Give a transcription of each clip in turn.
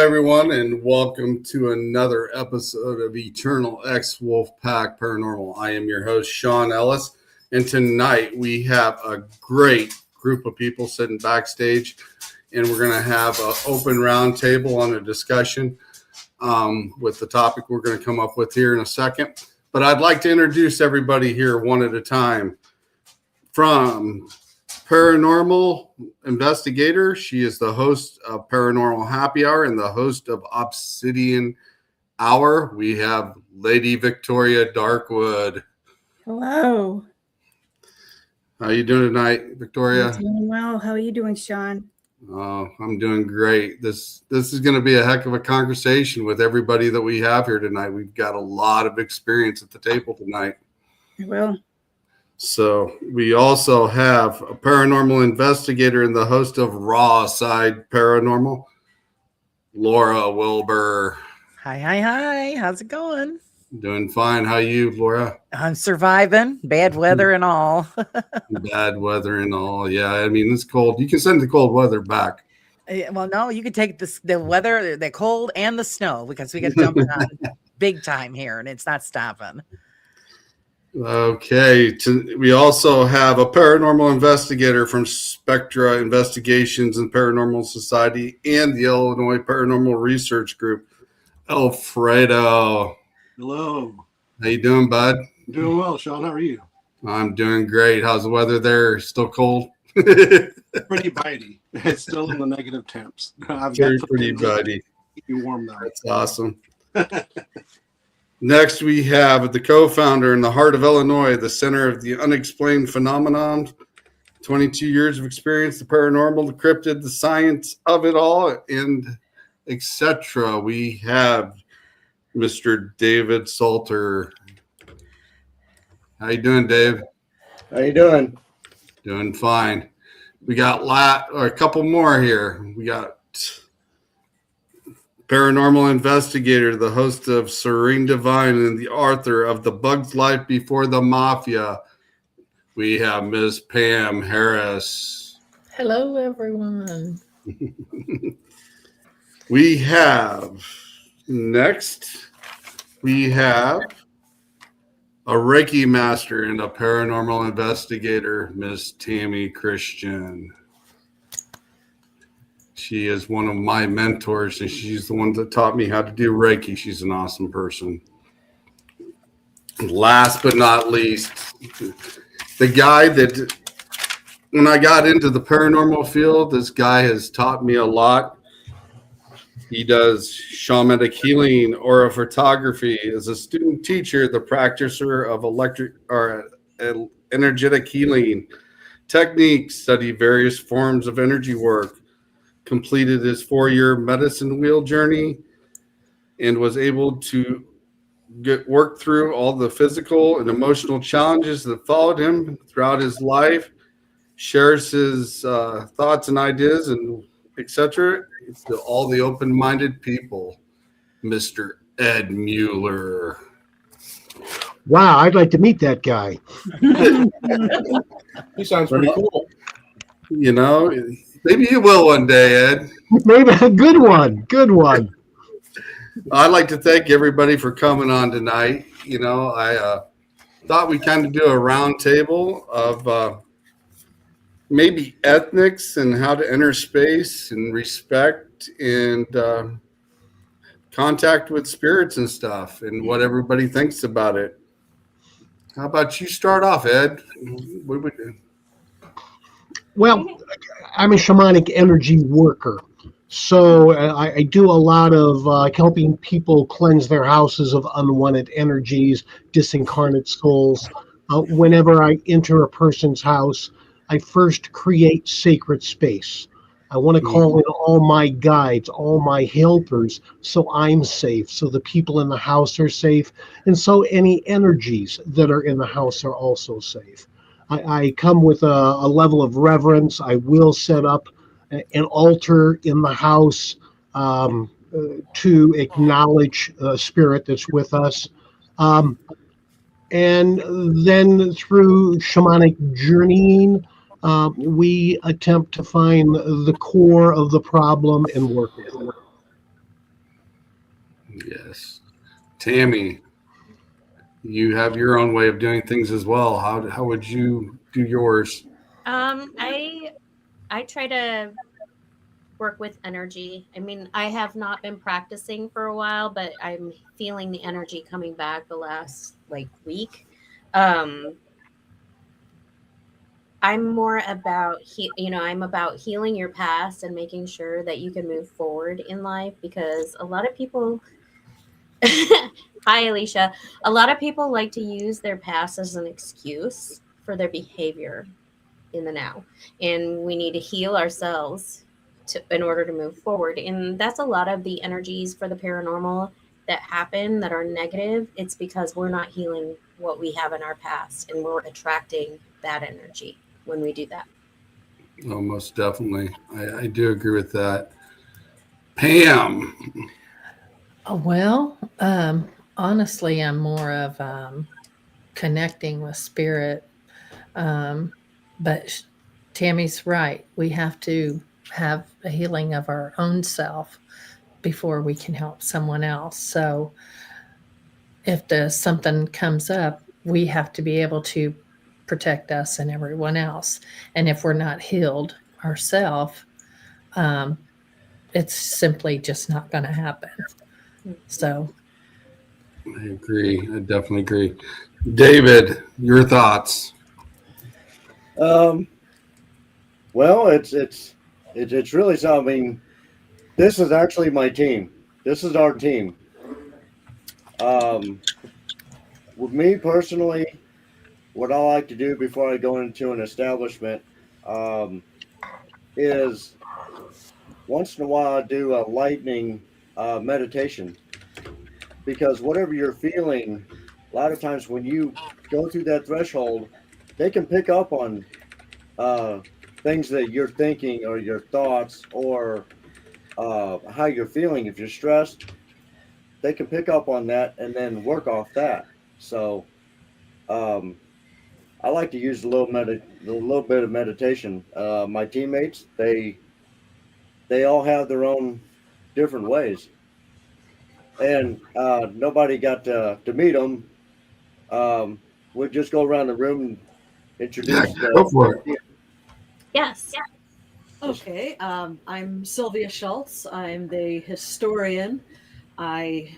everyone, and welcome to another episode of Eternal X Wolf Pack Paranormal. I am your host, Sean Ellis, and tonight we have a great group of people sitting backstage, and we're going to have an open round table on a discussion with the topic we're going to come up with here in a second. But I'd like to introduce everybody here one at a time. From Paranormal Investigator, she is the host of Paranormal Happy Hour and the host of Obsidian Hour. We have Lady Victoria Darkwood. Hello. How are you doing tonight, Victoria? I'm doing well. How are you doing, Sean? I'm doing great. This is going to be a heck of a conversation with everybody that we have here tonight. We've got a lot of experience at the table tonight. Well. So we also have a paranormal investigator and the host of Raw Side Paranormal, Laura Wilbur. Hi. How's it going? Doing fine. How are you, Laura? I'm surviving. Bad weather and all. Bad weather and all. Yeah, I mean, it's cold. You can send the cold weather back. Well, no, you can take the weather, the cold, and the snow because we get jumping on big time here, and it's not stopping. Okay. We also have a paranormal investigator from Spectra Investigations and Paranormal Society and the Illinois Paranormal Research Group, Alfredo. Hello. How you doing, bud? Doing well, Sean. How are you? I'm doing great. How's the weather there? Still cold? Pretty bitey. It's still in the negative temps. I've got pretty bitey. Keep you warm though. That's awesome. Next, we have the co-founder in the heart of Illinois, the center of the unexplained phenomenon, 22 years of experience, the paranormal, the cryptid, the science of it all, and etc. We have Mr. David Salter. How you doing, Dave? How you doing? Doing fine. We got a couple more here. We got paranormal investigator, the host of Serene Divine and the author of The Bug's Life Before the Mafia. We have Ms. Pam Harris. Hello, everyone. We have a Reiki master and a paranormal investigator, Ms. Tammy Christian. She is one of my mentors, and she's the one that taught me how to do Reiki. She's an awesome person. Last but not least, the guy that, when I got into the paranormal field, this guy has taught me a lot. He does shamanic healing, aura photography, is a student teacher, the practitioner of energetic healing techniques, studied various forms of energy work, completed his 4-year medicine wheel journey, and was able to work through all the physical and emotional challenges that followed him throughout his life, shares his thoughts and ideas and etc. to all the open-minded people, Mr. Ed Mueller. Wow, I'd like to meet that guy. He sounds pretty cool. You know, maybe you will one day, Ed. Maybe a good one. Good one. I'd like to thank everybody for coming on tonight. You know, I thought we'd kind of do a round table of maybe ethnics and how to enter space and respect and contact with spirits and stuff and what everybody thinks about it. How about you start off, Ed? What would you? Well, I'm a shamanic energy worker. So I do a lot of helping people cleanse their houses of unwanted energies, disincarnate souls. Whenever I enter a person's house, I first create sacred space. I want to call in all my guides, all my helpers, so I'm safe, so the people in the house are safe, and so any energies that are in the house are also safe. I come with a level of reverence. I will set up an altar in the house to acknowledge a spirit that's with us. And then through shamanic journeying, we attempt to find the core of the problem and work with it. Yes. Tammy, you have your own way of doing things as well. How would you do yours? I try to work with energy. I mean, I have not been practicing for a while, but I'm feeling the energy coming back the last like week. Um, I'm more about I'm about healing your past and making sure that you can move forward in life because a lot of people Hi Alicia. A lot of people like to use their past as an excuse for their behavior in the now. And we need to heal ourselves in order to move forward. And that's a lot of the energies for the paranormal that happen that are negative. It's because we're not healing what we have in our past and we're attracting bad energy when we do that. Oh, most definitely. I do agree with that. Pam. Well, honestly, I'm more of connecting with spirit. Um, but Tammy's right. We have to have a healing of our own self before we can help someone else. So if something comes up, we have to be able to protect us and everyone else. And if we're not healed ourselves, um, it's simply just not going to happen. So I agree. I definitely agree. David, your thoughts? Well, it's really something. I mean, this is actually my team. This is our team. Um, with me personally, what I like to do before I go into an establishment is once in a while I do a lightning meditation because whatever you're feeling, a lot of times when you go through that threshold, they can pick up on uh, things that you're thinking or your thoughts or how you're feeling. If you're stressed, they can pick up on that and then work off that. So um, I like to use a little bit of meditation. My teammates, they all have their own different ways, and nobody got to meet them. We'll just go around the room and Yeah, introduce go for it. Yes. Okay, I'm Sylvia Schultz. I'm the historian. I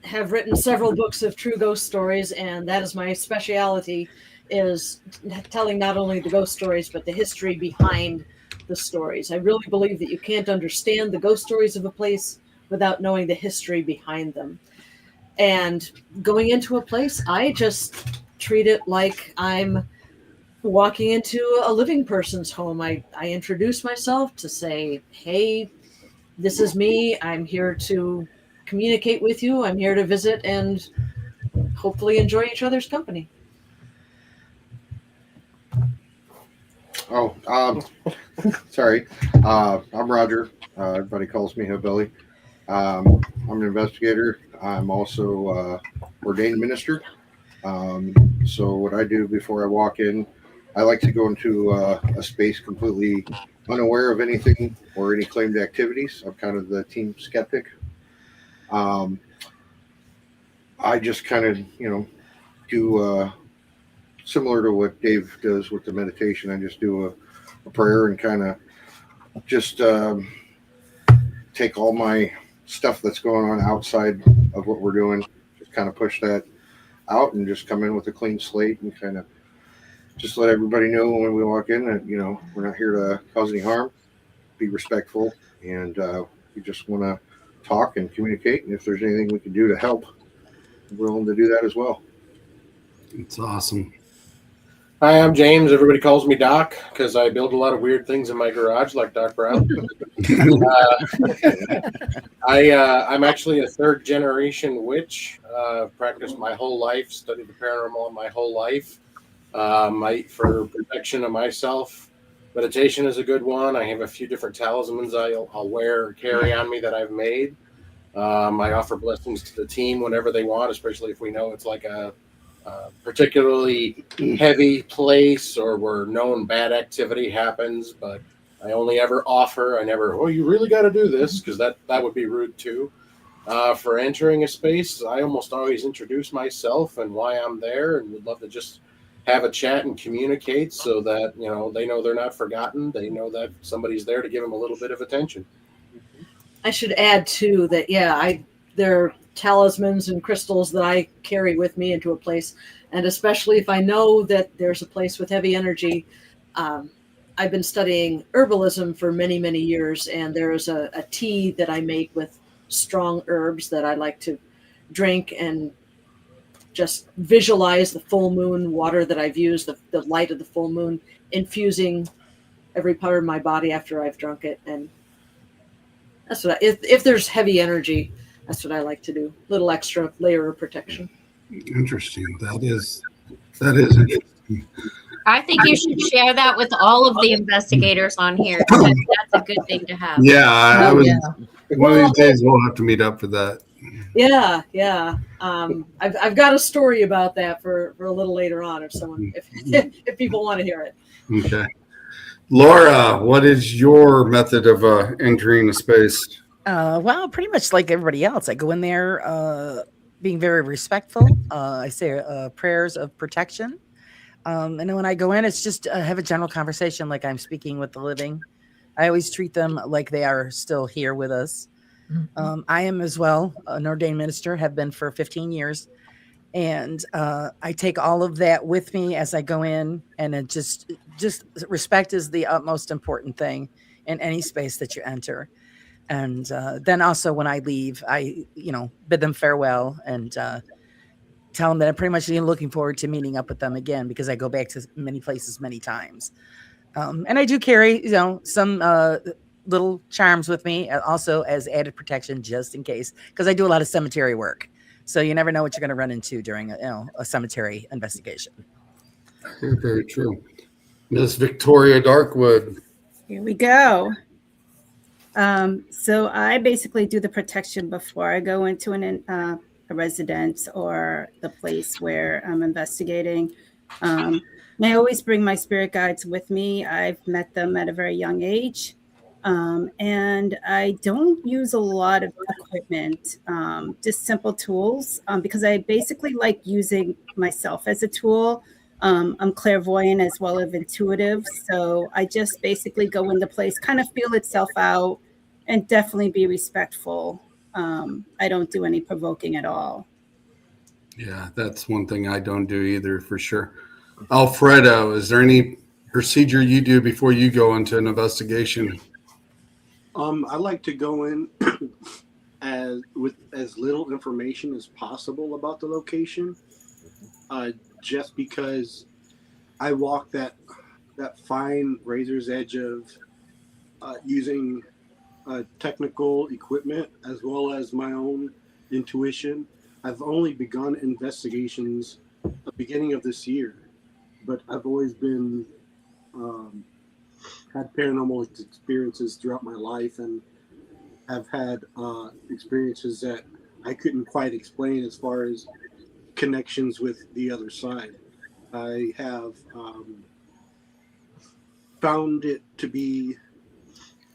have written several books of true ghost stories, and that is my specialty, is telling not only the ghost stories, but the history behind the stories. I really believe that you can't understand the ghost stories of a place without knowing the history behind them. And going into a place, I just treat it like I'm walking into a living person's home. I introduce myself to say, hey, this is me. I'm here to communicate with you. I'm here to visit and hopefully enjoy each other's company. Oh, sorry. I'm Roger. Everybody calls me Hillbilly. I'm an investigator. I'm also ordained minister. So what I do before I walk in, I like to go into a space completely unaware of anything or any claimed activities. I'm kind of the team skeptic. I just kind of, do similar to what Dave does with the meditation. I just do a prayer and kind of just take all my stuff that's going on outside of what we're doing, just kind of push that out and just come in with a clean slate and kind of just let everybody know when we walk in that, we're not here to cause any harm, be respectful, and we just want to talk and communicate. And if there's anything we can do to help, we're willing to do that as well. It's awesome. Hi, I'm James. Everybody calls me Doc because I build a lot of weird things in my garage, like Doc Brown. I'm actually a third generation witch. Practiced my whole life, studied the paranormal my whole life. For protection of myself, meditation is a good one. I have a few different talismans I'll wear or carry on me that I've made. I offer blessings to the team whenever they want, especially if we know it's like a particularly heavy place or where known bad activity happens. But I only ever offer. I never, you really got to do this, because that would be rude too. For entering a space, I almost always introduce myself and why I'm there, and would love to just have a chat and communicate so that they know they're not forgotten. They know that somebody's there to give them a little bit of attention. I should add too that there are talismans and crystals that I carry with me into a place, and especially if I know that there's a place with heavy energy. I've been studying herbalism for many, many years, and there is a tea that I make with strong herbs that I like to drink and just visualize the full moon water that I've used, the light of the full moon, infusing every part of my body after I've drunk it. And that's what if there's heavy energy, that's what I like to do. Little extra layer of protection. Interesting. That is interesting. I think you should share that with all of the investigators on here. That's a good thing to have. Yeah, I was. Yeah. One of these days we'll have to meet up for that. Yeah. I've got a story about that for a little later on if people want to hear it. Okay. Laura, what is your method of entering a space? Well, pretty much like everybody else. I go in there being very respectful. I say prayers of protection. And then when I go in, it's just have a general conversation like I'm speaking with the living. I always treat them like they are still here with us. Mhm. I am as well an ordained minister, have been for 15 years. And I take all of that with me as I go in. And it just respect is the utmost important thing in any space that you enter. And then also when I leave, I, bid them farewell and tell them that I'm pretty much looking forward to meeting up with them again because I go back to many places many times. And I do carry, some little charms with me also as added protection just in case, because I do a lot of cemetery work. So you never know what you're going to run into during a cemetery investigation. Very, very true. Miss Victoria Darkwood. Here we go. So I basically do the protection before I go into a residence or the place where I'm investigating. And I always bring my spirit guides with me. I've met them at a very young age. And I don't use a lot of equipment, just simple tools, because I basically like using myself as a tool. I'm clairvoyant as well as intuitive. So I just basically go into place, kind of feel itself out, and definitely be respectful. I don't do any provoking at all. Yeah, that's one thing I don't do either, for sure. Alfredo, is there any procedure you do before you go into an investigation? I like to go in with as little information as possible about the location, just because I walk that fine razor's edge of using technical equipment as well as my own intuition. I've only begun investigations at the beginning of this year, but I've always been had paranormal experiences throughout my life, and have had experiences that I couldn't quite explain as far as connections with the other side. I have found it to be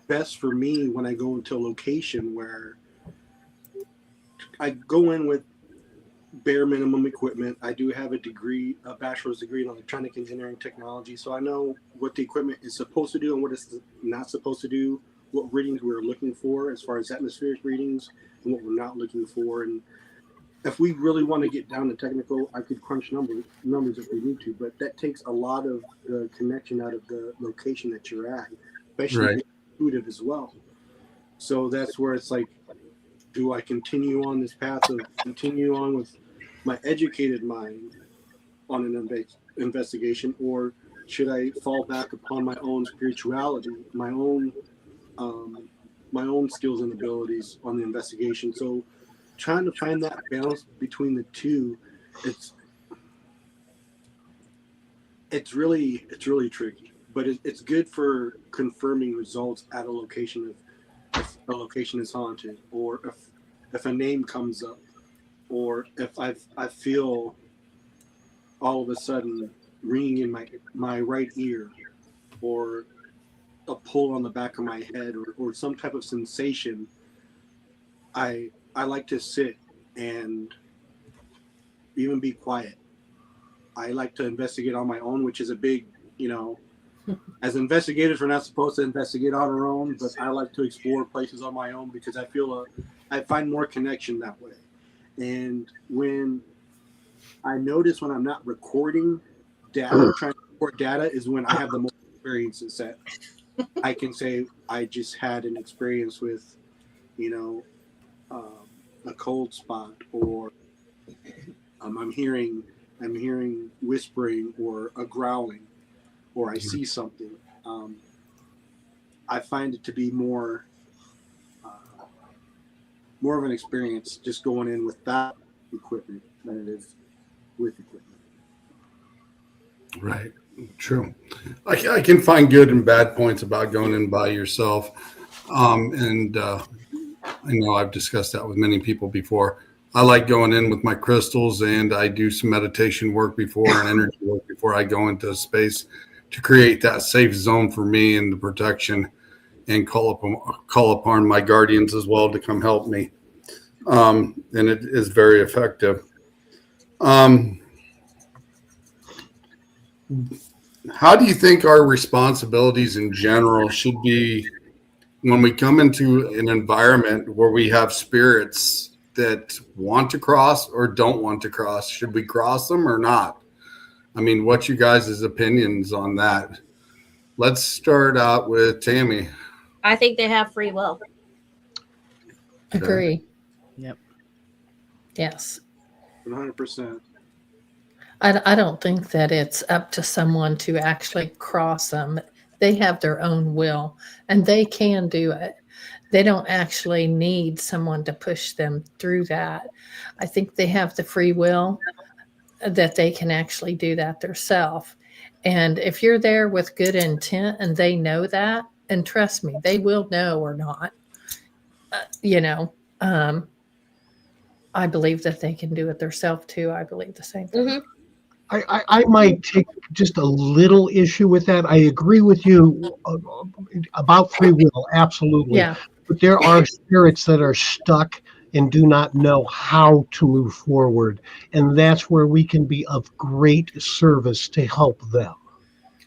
best for me when I go into a location where I go in with bare minimum equipment. I do have a bachelor's degree in electronic engineering technology, so I know what the equipment is supposed to do and what it's not supposed to do, what readings we're looking for as far as atmospheric readings and what we're not looking for. And if we really want to get down to technical, I could crunch numbers if we need to, but that takes a lot of the connection out of the location that you're at, especially intuitive as well. So that's where it's like, do I continue on this path of continue on with my educated mind on an investigation, or should I fall back upon my own spirituality, my own skills and abilities on the investigation? So trying to find that balance between the two, it's really tricky, but it's good for confirming results at a location if a location is haunted, or if a name comes up, or if I feel all of a sudden ringing in my right ear, or a pull on the back of my head, or some type of sensation. I I like to sit and even be quiet. I like to investigate on my own, which is a big, as investigators, we're not supposed to investigate on our own, but I like to explore places on my own because I find more connection that way. And when I notice when I'm not recording data, trying to record data is when I have the most experiences that I can say I just had an experience with, a cold spot, or I'm hearing whispering or a growling, or I see something. I find it to be more of an experience just going in without equipment than it is with equipment. Right. True. I can find good and bad points about going in by yourself. And I know I've discussed that with many people before. I like going in with my crystals, and I do some meditation work before and energy work before I go into a space to create that safe zone for me and the protection, and call upon my guardians as well to come help me. And it is very effective. How do you think our responsibilities in general should be when we come into an environment where we have spirits that want to cross or don't want to cross? Should we cross them or not? I mean, what's you guys' opinions on that? Let's start out with Tammy. I think they have free will. Agree. Yep. Yes. 100%. I don't think that it's up to someone to actually cross them. They have their own will and they can do it. They don't actually need someone to push them through that. I think they have the free will that they can actually do that themselves. And if you're there with good intent and they know that, and trust me, they will know or not, I believe that they can do it themselves too. I believe the same thing. Mm-hmm. I might take just a little issue with that. I agree with you about free will, absolutely. Yeah. But there are spirits that are stuck and do not know how to move forward. And that's where we can be of great service to help them.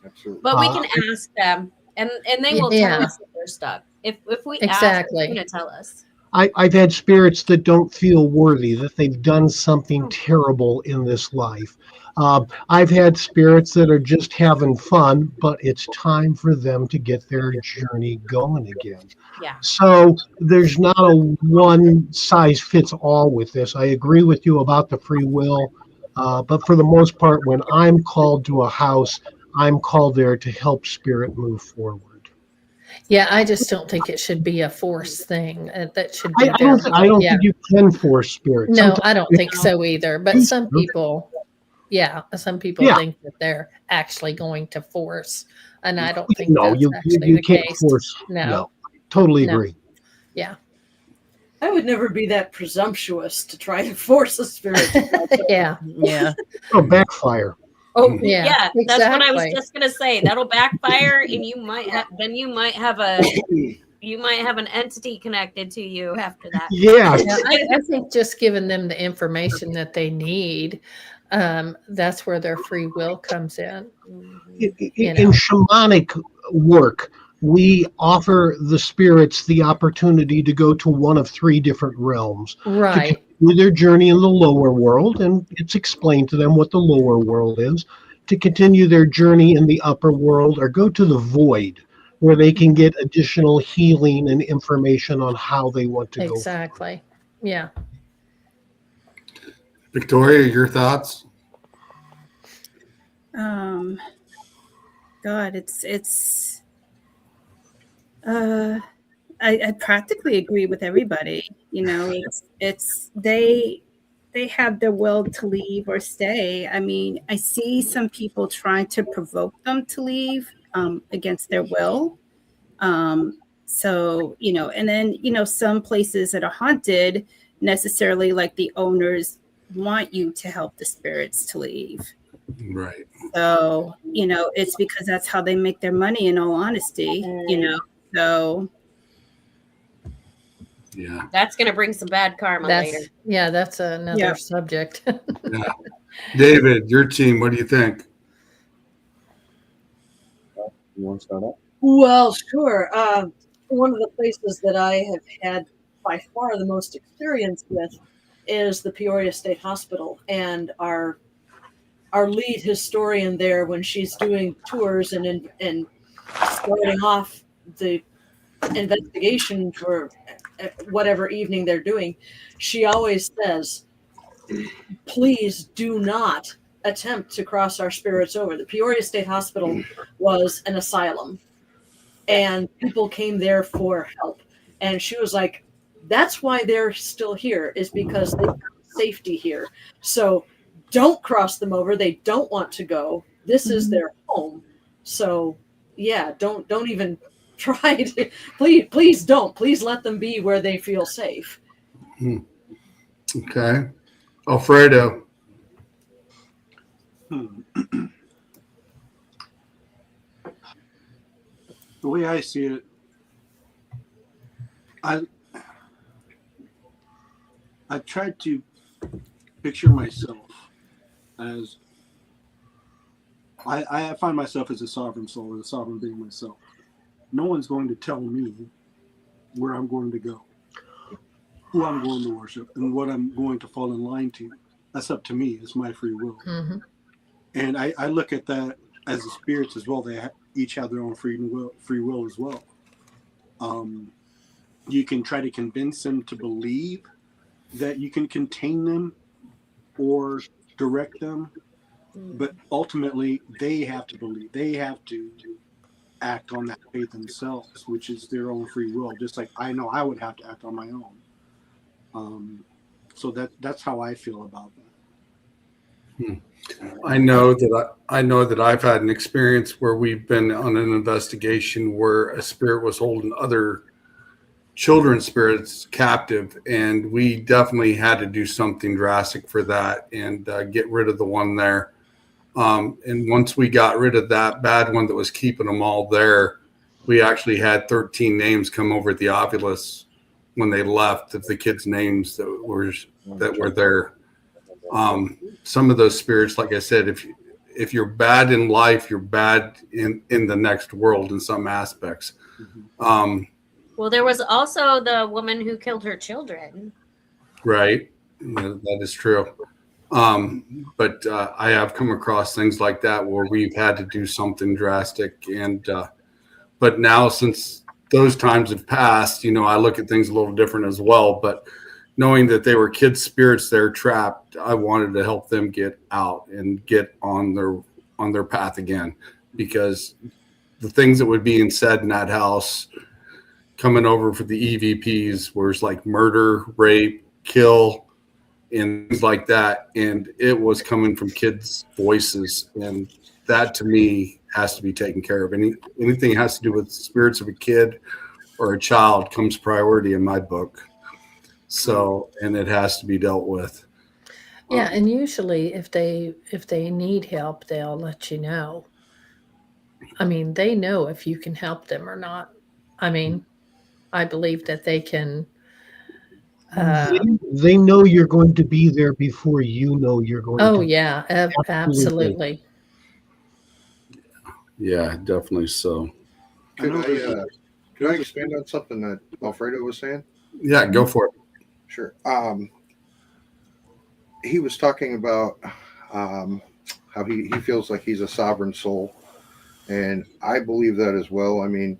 Absolutely. But we can ask them, and they will tell Yeah. us if they're stuck. If we ask, Exactly. they're going to tell us. I've had spirits that don't feel worthy, that they've done something terrible in this life. I've had spirits that are just having fun, but it's time for them to get their journey going again. Yeah. So there's not a one size fits all with this. I agree with you about the free will, but for the most part, when I'm called to a house, I'm called there to help spirit move forward. Yeah, I just don't think it should be a forced thing. That should be I don't yeah. think you can force spirit. No, Sometimes I don't you think so either. But some people, some people Yeah. think that they're actually going to force, and I don't think No, that's actually you the can't case. force. No. Totally No. agree. Yeah. I would never be that presumptuous to try to force a spirit. Yeah. Yeah. It'll backfire. Oh Yeah, yeah, that's what I was exactly. just gonna say. That'll backfire, and you might have an entity connected to you after that. Yeah. Yeah, I think just giving them the information that they need, that's where their free will comes in. In shamanic work, we offer the spirits the opportunity to go to one of three different realms. Right. With their journey in the lower world, and it's explained to them what the lower world is, to continue their journey in the upper world, or go to the void, where they can get additional healing and information on how they want to go. Exactly. Yeah. Victoria, your thoughts? God, I practically agree with everybody. It's they have the will to leave or stay. I mean, I see some people trying to provoke them to leave against their will. So, and then, some places that are haunted, necessarily like the owners want you to help the spirits to leave. Right. So, it's because that's how they make their money, in all honesty, so. Yeah. That's going to bring some bad karma later. That's another Yeah. subject. Yeah. David, your team, what do you think? You want to start off? Well, sure. One of the places that I have had by far the most experience with is the Peoria State Hospital, and our lead historian there, when she's doing tours and starting off the investigation for whatever evening they're doing, she always says, please do not attempt to cross our spirits over. The Peoria State Hospital was an asylum, and people came there for help. And she was like, that's why they're still here, is because they have safety here. So don't cross them over. They don't want to go. This is their home. So yeah, don't even try to, please don't. Please let them be where they feel safe. Okay. Alfredo. The way I see it, I tried to picture myself as I find myself as a sovereign soul, as a sovereign being myself. No one's going to tell me where I'm going to go, who I'm going to worship, and what I'm going to fall in line to. That's up to me. It's my free will. Mm-hmm. And I look at that as the spirits as well. They each have their own free will as well. You can try to convince them to believe that you can contain them or direct them, but ultimately they have to believe. They have to act on that faith themselves, which is their own free will. Just like I know I would have to act on my own. So that's how I feel about that. I know that I've had an experience where we've been on an investigation where a spirit was holding other children's spirits captive, and we definitely had to do something drastic for that and get rid of the one there. And once we got rid of that bad one that was keeping them all there, we actually had 13 names come over at the Ovilus when they left of the kids' names that were there. Some of those spirits, like I said, if you're bad in life, you're bad in the next world in some aspects. Well, there was also the woman who killed her children. Right. Yeah, that is true. But I have come across things like that where we've had to do something drastic. And but now, since those times have passed, I look at things a little different as well. But knowing that they were kids' spirits there trapped, I wanted to help them get out and get on their path again, because the things that were being said in that house coming over for the EVPs was like murder, rape, kill, and things like that. And it was coming from kids' voices. And that to me has to be taken care of. Anything that has to do with spirits of a kid or a child comes priority in my book. So, and it has to be dealt with. Yeah, and usually if they need help, they'll let you know. I mean, they know if you can help them or not. I mean, I believe that they can. They know you're going to be there before you know you're going to. Oh yeah, absolutely. Yeah, definitely so. Could I expand on something that Alfredo was saying? Yeah, go for it. Sure. He was talking about how he feels like he's a sovereign soul, and I believe that as well. I mean,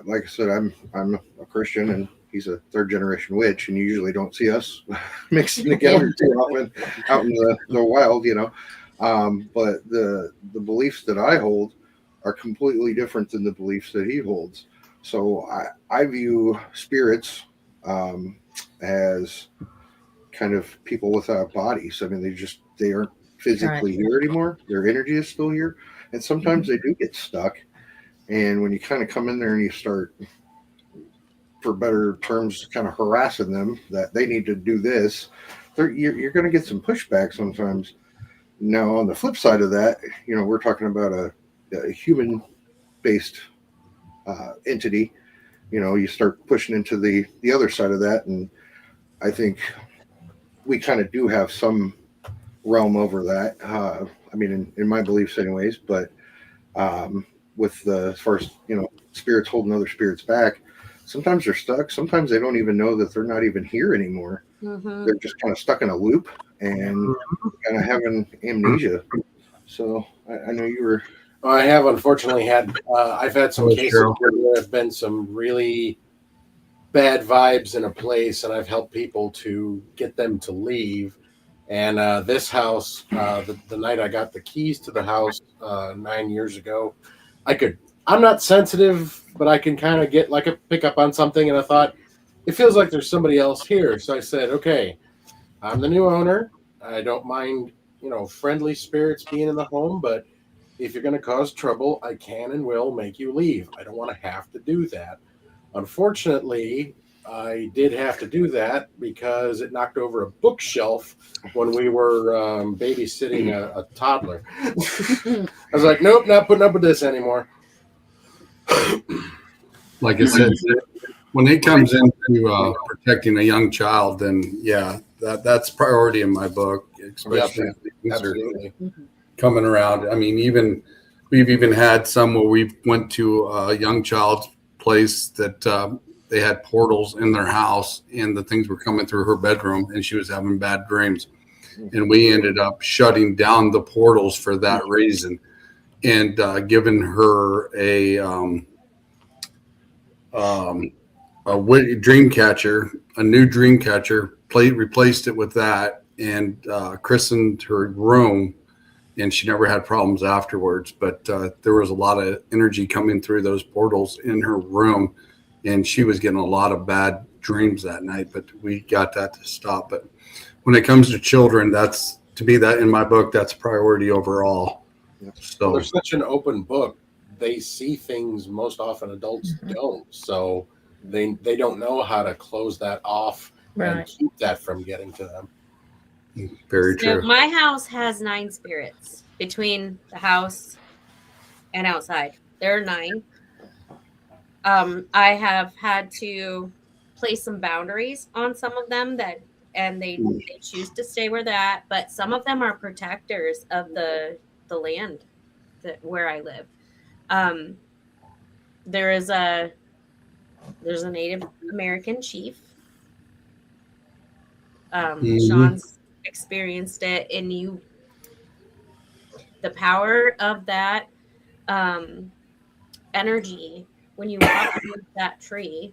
like I said, I'm a Christian, and he's a third generation witch, and you usually don't see us mixing together too often out in the wild, But the beliefs that I hold are completely different than the beliefs that he holds. So I view spirits as kind of people without bodies. I mean, they aren't physically here anymore. Their energy is still here, and sometimes they do get stuck. And when you kind of come in there and you start, for better terms, kind of harassing them that they need to do this, you're going to get some pushback sometimes. Now, on the flip side of that, we're talking about a human-based entity, you start pushing into the other side of that. And I think we kind of do have some realm over that. I mean, in my beliefs anyways, but with as far as, spirits holding other spirits back, sometimes they're stuck. Sometimes they don't even know that they're not even here anymore. Mm-hmm. They're just kind of stuck in a loop and kind of having amnesia. So I know you were. I have unfortunately I've had some cases Cheryl. where there have been some really bad vibes in a place, and I've helped people to get them to leave. And this house, the night I got the keys to the house 9 years ago, I'm not sensitive, but I can kind of pick up on something. And I thought, it feels like there's somebody else here. So I said, okay, I'm the new owner. I don't mind, friendly spirits being in the home, but if you're going to cause trouble, I can and will make you leave. I don't want to have to do that. Unfortunately, I did have to do that because it knocked over a bookshelf when we were babysitting a toddler. I was like, nope, not putting up with this anymore. Like I said, when it comes into protecting a young child, then yeah, that's priority in my book, especially if things are coming around. I mean, we've even had some where we went to a young child's place that they had portals in their house, and the things were coming through her bedroom, and she was having bad dreams. And we ended up shutting down the portals for that reason, and giving her a dream catcher, a new dream catcher, replaced it with that, and christened her room. And she never had problems afterwards, but there was a lot of energy coming through those portals in her room, and she was getting a lot of bad dreams that night, but we got that to stop. But when it comes to children, that's, to me, that in my book, that's priority overall. So they're such an open book. They see things most often adults don't. So they don't know how to close that off and keep that from getting to them. Very So true. my house has 9 spirits between the house and outside. There are 9. I have had to place some boundaries on some of them and they choose to stay where they're at, but some of them are protectors of the land where I live. There's a Native American chief. Sean's experienced it, and the power of that energy when you walk through that tree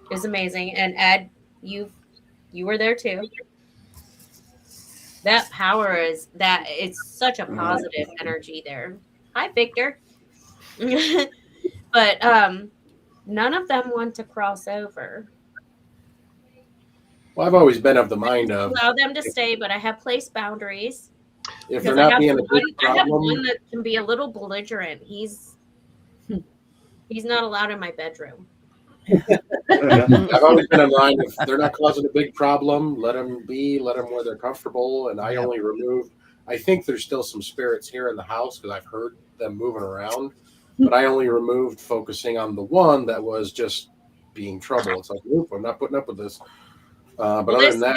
is amazing. And Ed, you were there too. That power is that it's such a positive energy there. Hi, Victor. But none of them want to cross over. Well, I've always been of the mind of allow them to stay, but I have placed boundaries. If they're not being a big I have problem, one that can be a little belligerent. He's not allowed in my bedroom. I've always been in mind, if they're not causing a big problem, let them be, let them where they're comfortable. And I only removed, I think there's still some spirits here in the house because I've heard them moving around, but I only removed focusing on the one that was just being trouble. It's like, oop, I'm not putting up with this. But other than that,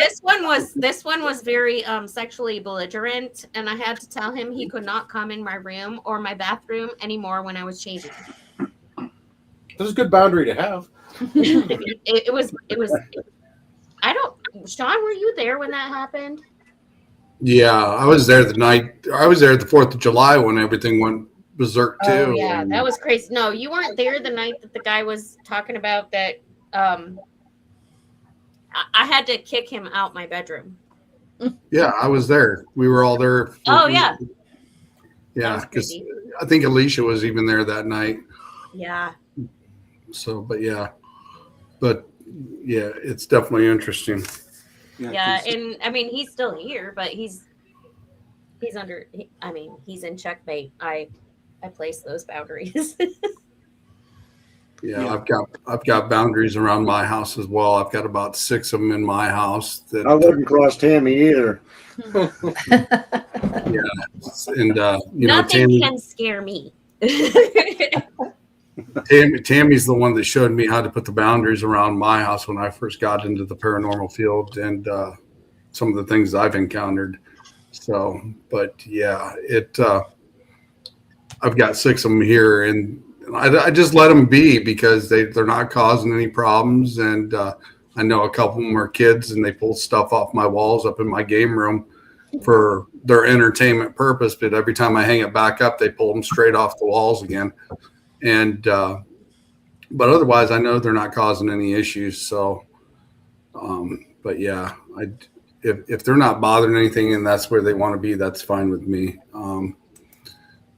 this one was very sexually belligerent, and I had to tell him he could not come in my room or my bathroom anymore when I was changing. this is a good boundary to have. it was. I don't. Sean, were you there when that happened? Yeah, I was there the 4th of July when everything went berserk too. Oh, yeah, that was crazy. No, you weren't there the night that the guy was talking about that. I had to kick him out my bedroom. Yeah, I was there. We were all there. Oh, yeah. Yeah, because I think Alicia was even there that night. Yeah. So, but yeah, it's definitely interesting. Yeah, and I mean, he's still here, but he's under. He's in checkmate. I place those boundaries. Yeah, I've got boundaries around my house as well. I've got about 6 of them in my house. That I wouldn't cross Tammy either. Yeah, and Nothing Tammy, can scare me. Tammy's the one that showed me how to put the boundaries around my house when I first got into the paranormal field, and some of the things I've encountered. So, but yeah, I've got 6 of them here, and I just let them be because they're not causing any problems. And I know a couple of them are kids, and they pull stuff off my walls up in my game room for their entertainment purpose. But every time I hang it back up, they pull them straight off the walls again. And but otherwise, I know they're not causing any issues. So, but yeah, if they're not bothering anything and that's where they want to be, that's fine with me. I'm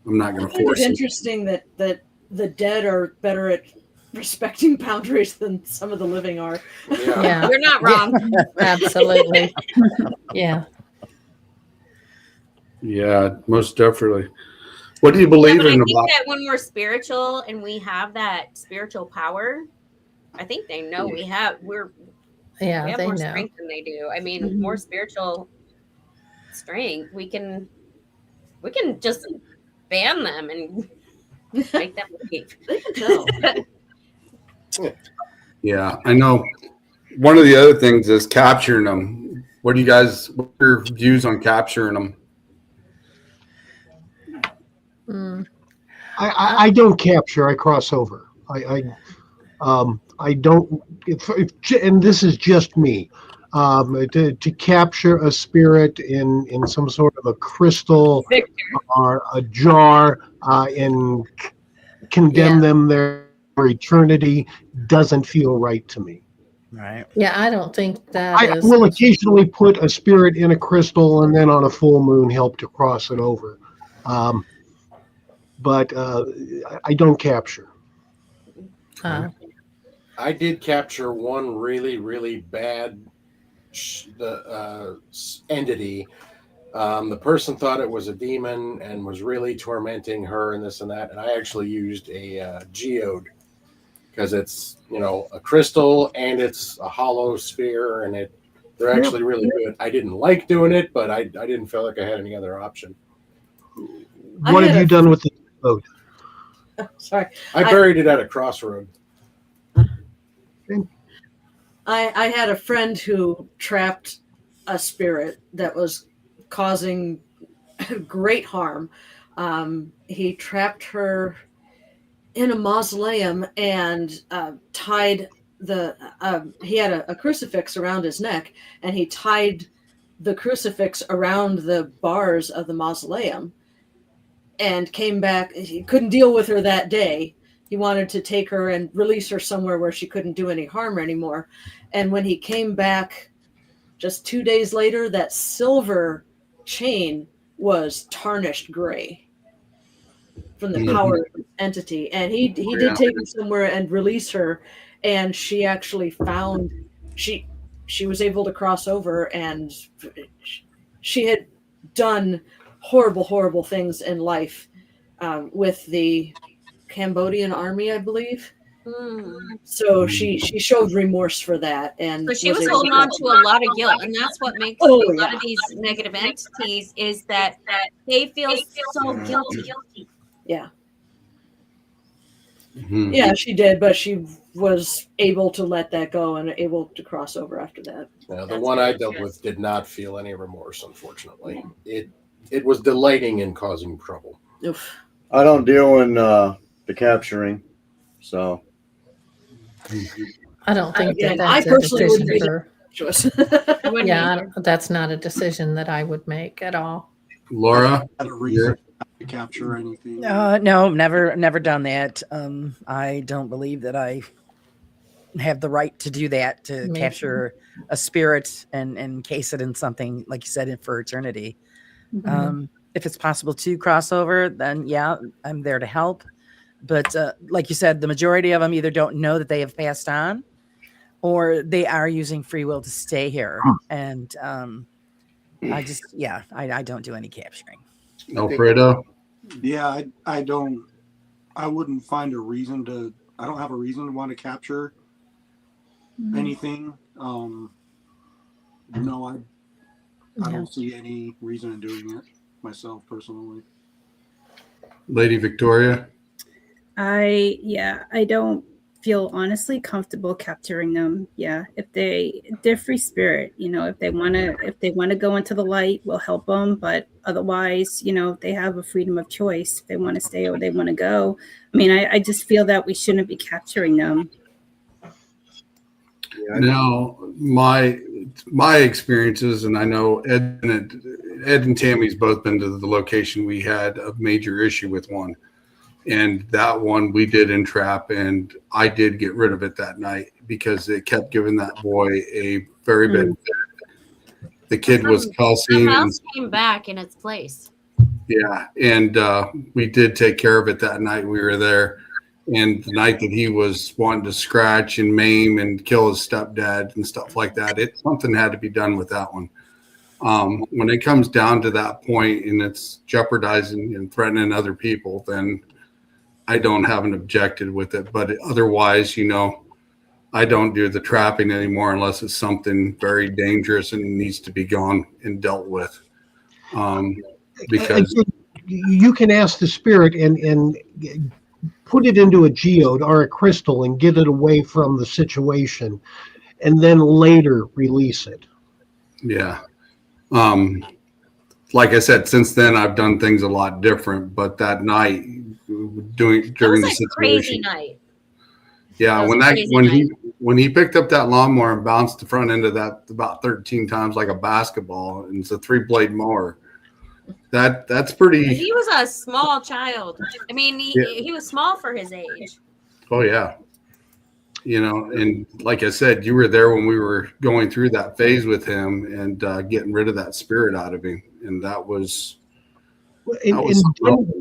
not going to force It's it. interesting that the dead are better at respecting boundaries than some of the living are. Yeah. You're not wrong. Absolutely. Yeah. Yeah, most definitely. What do you Yeah, believe but I in think about? that when we're spiritual and we have that spiritual power, I think they know we have Yeah, more they know. strength than they do. I mean, more spiritual strength. We can just ban them and make them leave. They can tell. Yeah, I know. One of the other things is capturing them. What are your views on capturing them? Mm. I don't capture. I cross over. I don't. And this is just me. To capture a spirit in some sort of a crystal or a jar and condemn Yeah. them there for eternity doesn't feel right to me. Right. Yeah, I don't think that I is. will occasionally put a spirit in a crystal and then on a full moon help to cross it over. But I don't capture. I did capture one really, really bad entity. The person thought it was a demon and was really tormenting her and this and that. And I actually used a geode because it's a crystal and it's a hollow sphere, and they're actually really good. I didn't like doing it, but I didn't feel like I had any other option. What have you done with the boat? Sorry. I buried it at a crossroad. I had a friend who trapped a spirit that was causing great harm. He trapped her in a mausoleum and tied he had a crucifix around his neck, and he tied the crucifix around the bars of the mausoleum and came back. He couldn't deal with her that day. He wanted to take her and release her somewhere where she couldn't do any harm anymore. And when he came back just 2 days later, that silver chain was tarnished gray from the power of the entity. And he did take her somewhere and release her. And she actually found, she was able to cross over, and she had done horrible things in life with the Cambodian army, I believe. So she showed remorse for that, and So she was able holding on to a lot of guilt, and that's what makes a lot of these negative entities is that they feel so guilty. Yeah. Mhm. Yeah, she did, but she was able to let that go and able to cross over after that. The one I dealt with did not feel any remorse, unfortunately. It was delighting in causing trouble. Oof. I don't deal in the capturing, so I don't think Again, that I that's a personally wouldn't decision be for. Yeah, that's not a decision that I would make at all. Laura, Had a reason to capture anything. No, never done that. I don't believe that I have the right to do that, to Me capture a spirit and encase it in something, like you said, for eternity. If it's possible to cross over, then yeah, I'm there to help. But like you said, the majority of them either don't know that they have passed on, or they are using free will to stay here. And I don't do any capturing. Alfredo. Yeah, I wouldn't find a reason to. I don't have a reason to want to capture anything. No, I don't see any reason in doing it myself personally. Lady Victoria. I don't feel honestly comfortable capturing them. Yeah, if they're free spirit, if they want to go into the light, we'll help them. But otherwise, they have a freedom of choice. If they want to stay or they want to go. I mean, I just feel that we shouldn't be capturing them. Yeah, Now, my experiences, and I know Ed and Tammy's both been to the location. We had a major issue with one, and that one we did entrap, and I did get rid of it that night because it kept giving that boy a very bad. The kid was cussing, Something and else came back in its place. yeah, and we did take care of it that night we were there. And the night that he was wanting to scratch and maim and kill his stepdad and stuff like that, something had to be done with that one. When it comes down to that point and it's jeopardizing and threatening other people, then I don't have an objective with it. But otherwise, I don't do the trapping anymore unless it's something very dangerous and needs to be gone and dealt with. Because you can ask the spirit and put it into a geode or a crystal and get it away from the situation, and then later release it. yeah. Like I said, since then I've done things a lot different. But that night, during the situation, crazy night. Yeah, when he picked up that lawnmower and bounced the front end of that about 13 times like a basketball, and it's a 3-blade mower. That's pretty. He was a small child. I mean, he was small for his age. Oh yeah, and like I said, you were there when we were going through that phase with him and getting rid of that spirit out of him, and that was.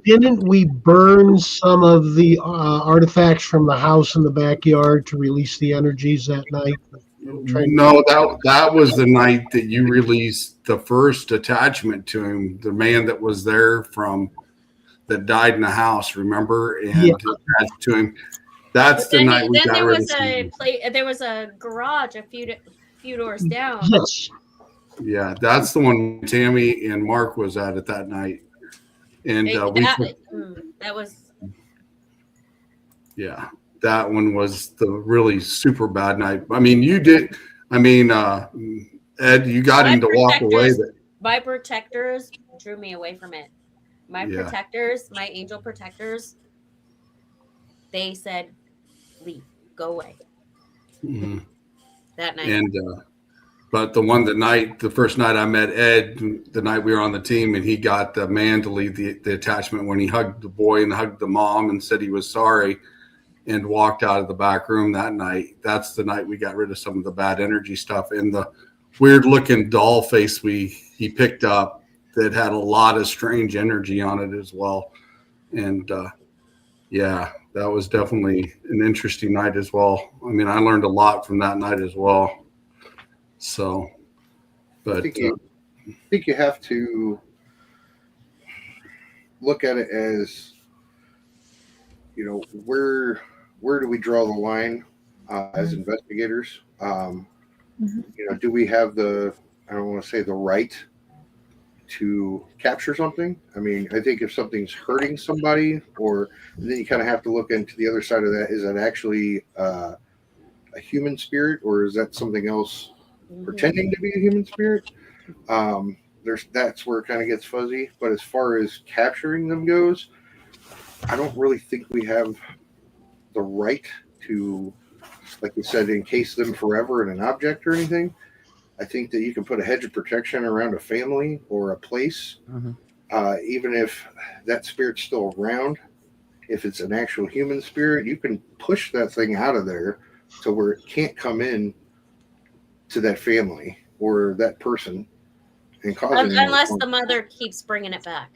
Didn't we burn some of the artifacts from the house in the backyard to release the energies that night? No, that was the night that you released the first attachment to him, the man that was there that died in the house, remember? And attached to him. That's the night we got rid of him. There was a garage a few doors down. Yes. Yeah, that's the one Tammy and Mark was at that night. And that was. Yeah, that one was the really super bad night. I mean, you did. I mean, Ed, you got him to walk away. My protectors drew me away from it. My protectors, my angel protectors, they said, "Leave, go away." Mm-hmm. That night. And but the first night I met Ed, the night we were on the team, and he got the man to lead the attachment when he hugged the boy and hugged the mom and said he was sorry and walked out of the back room that night. That's the night we got rid of some of the bad energy stuff and the weird looking doll face he picked up that had a lot of strange energy on it as well. And that was definitely an interesting night as well. I mean, I learned a lot from that night as well. So, but I think you have to look at it as, where do we draw the line as investigators? Do we have I don't want to say the right to capture something? I mean, I think if something's hurting somebody, then you kind of have to look into the other side of that. Is that actually a human spirit, or is that something else? Pretending to be a human spirit? That's where it kind of gets fuzzy. But as far as capturing them goes, I don't really think we have the right to, like you said, encase them forever in an object or anything. I think that you can put a hedge of protection around a family or a place, even if that spirit's still around. If it's an actual human spirit, you can push that thing out of there to where it can't come in to that family or that person and cause unless the mother keeps bringing it back.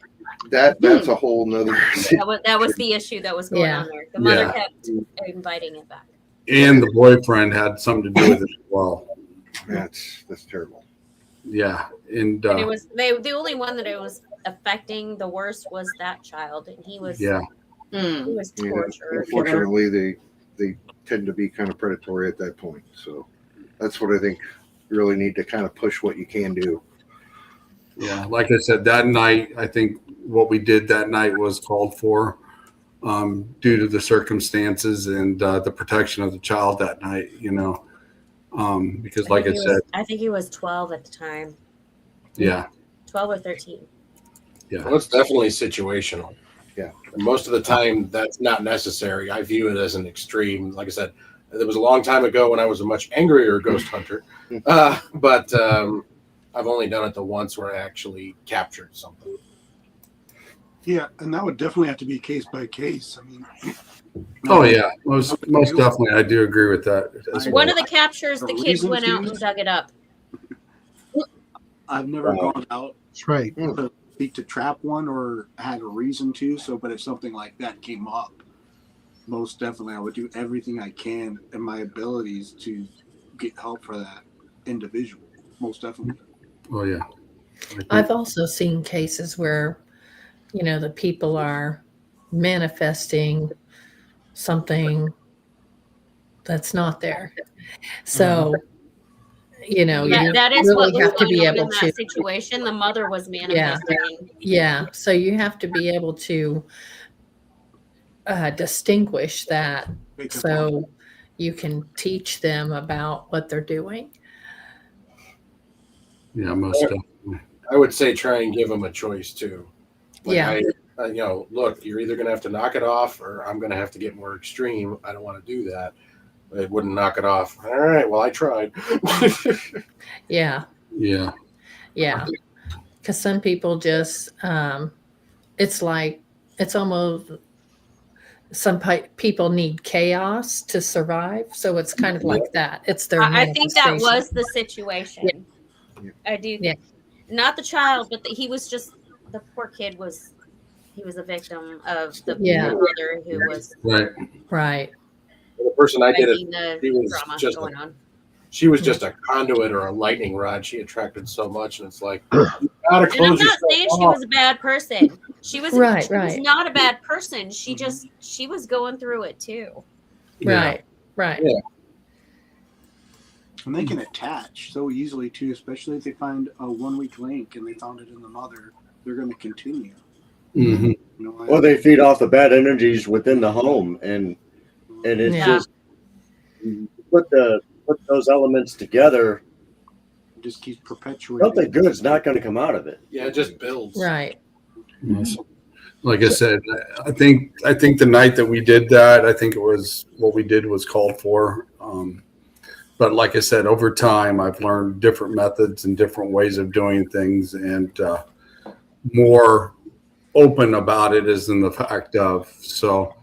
That's a whole nother. That was the issue that was going on there. The mother kept inviting it back, and the boyfriend had something to do with it as well. That's terrible. Yeah, and it was the only one that it was affecting the worst was that child, and he was he was tortured. Unfortunately, they tend to be kind of predatory at that point. So that's what I think you really need to kind of push what you can do. Yeah, like I said, that night, I think what we did that night was called for. due to the circumstances and the protection of the child that night, because like I said, I think he was 12 at the time. yeah. 12 or 13. Yeah. Well, it's definitely situational. Yeah. And most of the time, that's not necessary. I view it as an extreme. Like I said, there was a long time ago when I was a much angrier ghost hunter, but I've only done it the once where I actually captured something. Yeah, and that would definitely have to be case by case. I mean, Oh yeah, most definitely, I do agree with that. One of the captures, the kids went out and dug it up. I've never gone out. That's right. To speak to trap one or had a reason to. So, but if something like that came up, most definitely I would do everything I can in my abilities to get help for that individual. Most definitely. Oh yeah. I've also seen cases where, the people are manifesting something that's not there. So, that is really what was have to be going on able in that to. situation. The mother was manifesting. Yeah. So you have to be able to distinguish that so you can teach them about what they're doing. Yeah, most definitely. I would say try and give them a choice too. Yeah. Look, you're either going to have to knock it off or I'm going to have to get more extreme. I don't want to do that. It wouldn't knock it off. All right. Well, I tried. Yeah. Yeah. Yeah. Because some people just, it's almost, some people need chaos to survive. So it's kind of like that. It's their I think that manifestation. was the situation. Yeah. I do. Yeah. Not the child, but he was just, the poor kid was a victim of the mother who was right. The person I did making it, the she was just a conduit or a lightning rod. She attracted so much, and it's like, and I'm not saying she was a bad person. She was right. was not a bad person. She just she was going through it too. Right. Right. Yeah. And they can attach so easily too, especially if they find a 1 weak link and they found it in the mother. They're going to continue. Mm-hmm. Or they feed off the bad energies within the home, and it's just put those elements together. It just keeps perpetuating. Something good's not going to come out of it. Yeah, it just builds. Right. Like I said, I think the night that we did that, I think it was what we did was called for. But like I said, over time, I've learned different methods and different ways of doing things, and more open about it is in the fact of so.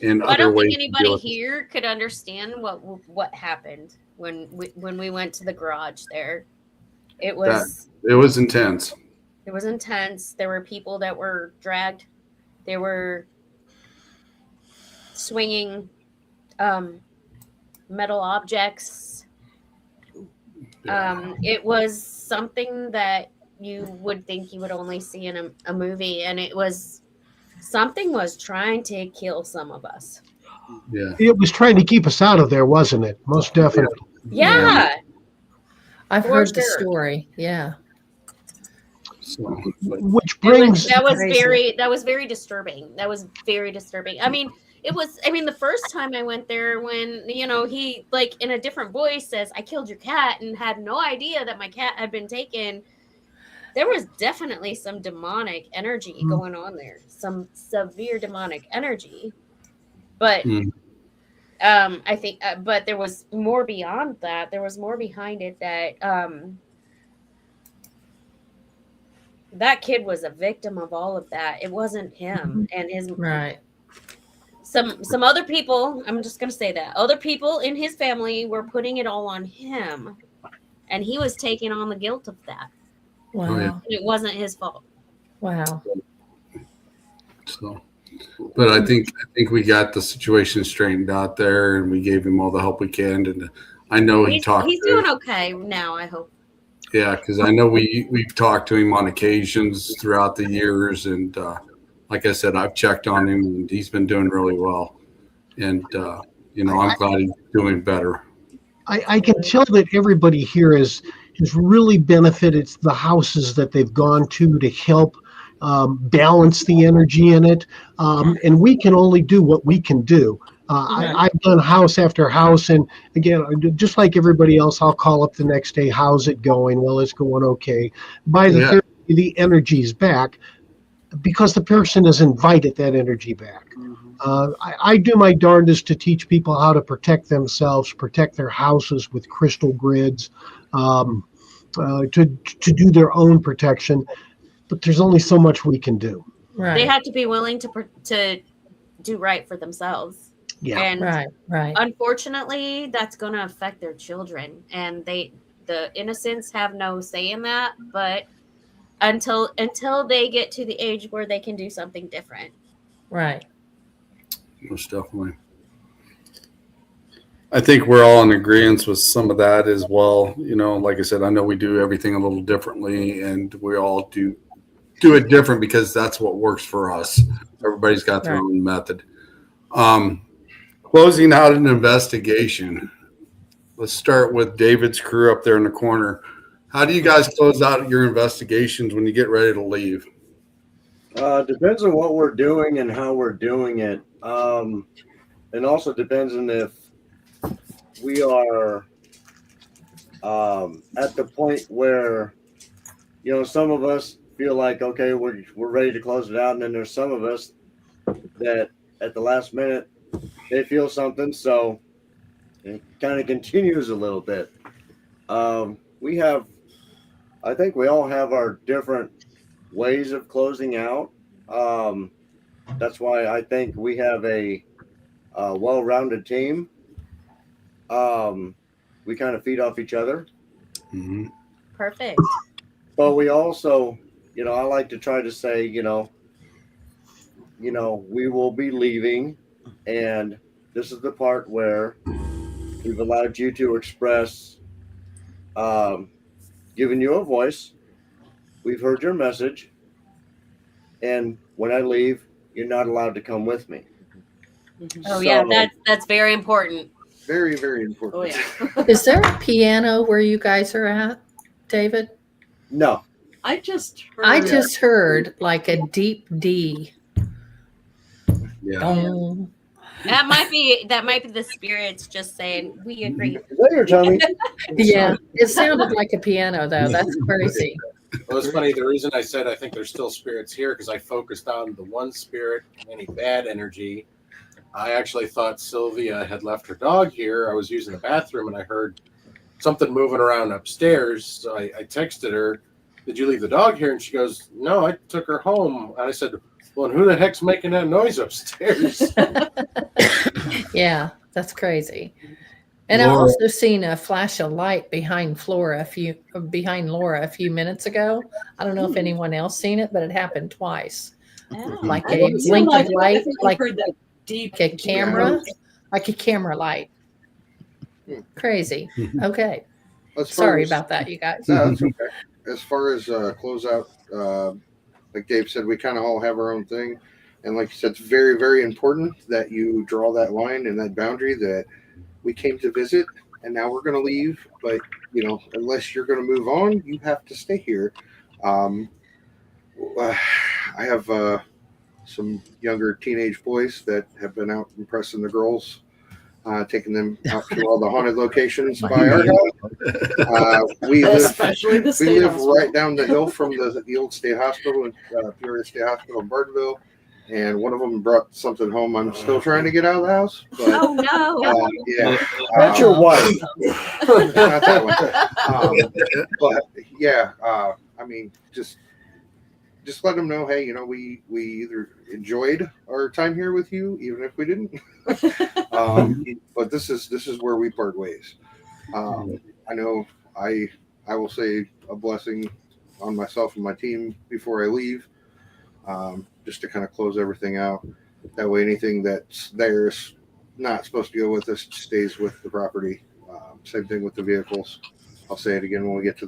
In I other don't ways, think anybody here could understand what happened when we went to the garage there. It was intense. It was intense. There were people that were dragged. They were swinging metal objects. It was something that you would think you would only see in a movie, and it was something was trying to kill some of us. Yeah, it was trying to keep us out of there, wasn't it? Most definitely. Yeah. I've heard the story. Yeah. Which brings that was very disturbing. That was very disturbing. I mean, the first time I went there, when he, like, in a different voice says, "I killed your cat," and had no idea that my cat had been taken. There was definitely some demonic energy going on there, some severe demonic energy. But I think, but there was more beyond that. There was more behind it that that kid was a victim of all of that. It wasn't him and his Some other people. I'm just gonna say that other people in his family were putting it all on him, and he was taking on the guilt of that. Wow. Oh, yeah. It wasn't his fault. Wow. So, but I think we got the situation straightened out there, and we gave him all the help we can. And I know he's doing okay now, I hope. Yeah, because I know we've talked to him on occasions throughout the years, and like I said, I've checked on him, and he's been doing really well. And I'm glad he's doing better. I can tell that everybody here has really benefited the houses that they've gone to help balance the energy in it. And we can only do what we can do. I've done house after house, and again, just like everybody else, I'll call up the next day. How's it going? Well, it's going okay. By the third day, the energy's back because the person has invited that energy back. I do my darndest to teach people how to protect themselves, protect their houses with crystal grids, to do their own protection. But there's only so much we can do. Right. They have to be willing to do right for themselves. Yeah. And Right. unfortunately, that's going to affect their children, and the innocents have no say in that. But until they get to the age where they can do something different. Right. Most definitely. I think we're all in agreement with some of that as well. You know, like I said, I know we do everything a little differently, and we all do it different because that's what works for us. Everybody's got their own method. Closing out an investigation. Let's start with David's crew up there in the corner. How do you guys close out your investigations when you get ready to leave? Depends on what we're doing and how we're doing it. And also depends on if we are at the point where, you know, some of us feel like, okay, we're ready to close it out. And then there's some of us that at the last minute, they feel something. So it kind of continues a little bit. I think we all have our different ways of closing out. That's why I think we have a well-rounded team. We kind of feed off each other. Mm-hmm. Perfect. But we also, you know, I like to try to say, you know, we will be leaving, and this is the part where we've allowed you to express, giving you a voice. We've heard your message, and when I leave, you're not allowed to come with me. Oh yeah, that's very important. Very, very important. Oh yeah. Is there a piano where you guys are at, David? No. I just heard like a deep D. Yeah. That might be the spirits just saying we agree. Is that your tummy? Yeah, it sounded like a piano though. That's crazy. Well, it's funny. The reason I said I think there's still spirits here because I focused on the one spirit and any bad energy. I actually thought Sylvia had left her dog here. I was using the bathroom and I heard something moving around upstairs. So I texted her, "Did you leave the dog here?" And she goes, "No, I took her home." And I said, "Well, and who the heck's making that noise upstairs?" Yeah, that's crazy. And Laura. I also seen a flash of light behind Laura a few minutes ago. I don't know if anyone else seen it, but it happened twice. Oh. Like I a didn't see blink light. of light, I think like I've heard that deep a camera, like a camera light. Crazy. Okay. Sorry about that, you guys. No, that's okay. As far as closeout, like Dave said, we kind of all have our own thing. And like you said, it's very, very important that you draw that line and that boundary that we came to visit and now we're going to leave. But, you know, unless you're going to move on, you have to stay here. I have some younger teenage boys that have been out impressing the girls, taking them out to all the haunted locations by our house. We live right down the hill from the old state hospital in Peoria State Hospital in Bartonville, and one of them brought something home. I'm still trying to get out of the house. But, Oh no! Yeah, That's your wife. not that one. But yeah, I mean, just let them know, hey, you know, we either enjoyed our time here with you, even if we didn't. But this is where we part ways. I know I will say a blessing on myself and my team before I leave, just to kind of close everything out. That way, anything that's there's not supposed to go with us stays with the property. Same thing with the vehicles. I'll say it again when we get to